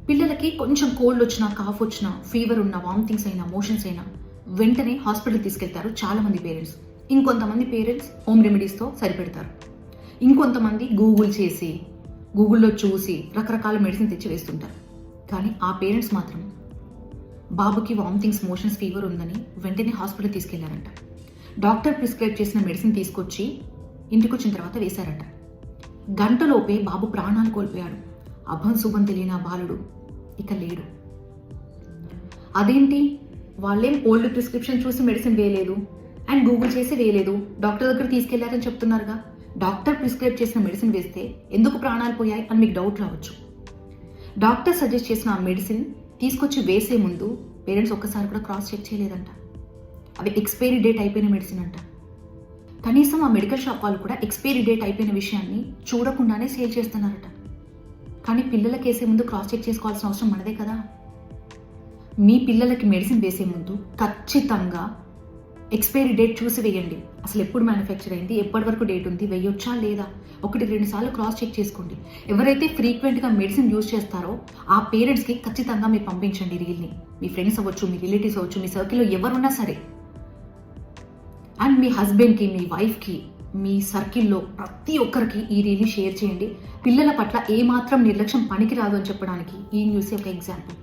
పిల్లలకి కొంచెం కోల్డ్ వచ్చినా, కాఫ్ వచ్చినా, ఫీవర్ ఉన్నా, వామిటింగ్స్ అయినా, మోషన్స్ అయినా వెంటనే హాస్పిటల్ తీసుకెళ్తారు చాలామంది పేరెంట్స్. ఇంకొంతమంది పేరెంట్స్ హోమ్ రెమెడీస్తో సరిపెడతారు. ఇంకొంతమంది గూగుల్లో చూసి రకరకాల మెడిసిన్ తెచ్చి వేస్తుంటారు. కానీ ఆ పేరెంట్స్ మాత్రం బాబుకి వామిటింగ్స్, మోషన్స్, ఫీవర్ ఉందని వెంటనే హాస్పిటల్ తీసుకెళ్లారంట. డాక్టర్ ప్రిస్క్రైబ్ చేసిన మెడిసిన్ తీసుకొచ్చి ఇంటికి వచ్చిన తర్వాత వేశారంట. గంటలోపే బాబు ప్రాణాలు కోల్పోయాడు. అభం శుభం తెలియని ఆ బాలుడు ఇక లేడు. అదేంటి, వాళ్ళేం ఓల్డ్ ప్రిస్క్రిప్షన్ చూసి మెడిసిన్ వేయలేదు అండ్ గూగుల్ చేసి వేయలేదు, డాక్టర్ దగ్గర తీసుకెళ్లారని చెప్తున్నారుగా. డాక్టర్ ప్రిస్క్రైబ్ చేసిన మెడిసిన్ వేస్తే ఎందుకు ప్రాణాలు పోయాయి అని మీకు డౌట్ రావచ్చు. డాక్టర్ సజెస్ట్ చేసిన ఆ మెడిసిన్ తీసుకొచ్చి వేసే ముందు పేరెంట్స్ ఒక్కసారి కూడా క్రాస్ చెక్ చేయలేదంట. అవి ఎక్స్పైరీ డేట్ అయిపోయిన మెడిసిన్ అంట. కనీసం ఆ మెడికల్ షాప్ వాళ్ళు కూడా ఎక్స్పైరీ డేట్ అయిపోయిన విషయాన్ని చూడకుండానే సేల్ చేస్తున్నారట. కానీ పిల్లలకి వేసే ముందు క్రాస్ చెక్ చేసుకోవాల్సిన అవసరం మనదే కదా. మీ పిల్లలకి మెడిసిన్ వేసే ముందు ఖచ్చితంగా ఎక్స్పైరీ డేట్ చూసి వేయండి. అసలు ఎప్పుడు మ్యానుఫ్యాక్చర్ అయింది, ఎప్పటి వరకు డేట్ ఉంది, వేయొచ్చా లేదా, 1-2 సార్లు క్రాస్ చెక్ చేసుకోండి. ఎవరైతే ఫ్రీక్వెంట్గా మెడిసిన్ యూజ్ చేస్తారో ఆ పేరెంట్స్కి ఖచ్చితంగా మీరు పంపించండి రీల్ని. మీ ఫ్రెండ్స్ అవ్వచ్చు, మీ రిలేటివ్స్ అవ్వచ్చు, మీ సర్కిల్లో ఎవరున్నా సరే. అండ్ మీ హస్బెండ్కి, మీ వైఫ్కి, మీ సర్కిల్లో ప్రతి ఒక్కరికి ఈ రీల్ని షేర్ చేయండి. పిల్లల పట్ల ఏమాత్రం నిర్లక్ష్యం పనికిరాదు అని చెప్పడానికి ఈ న్యూస్ ఒక ఎగ్జాంపుల్.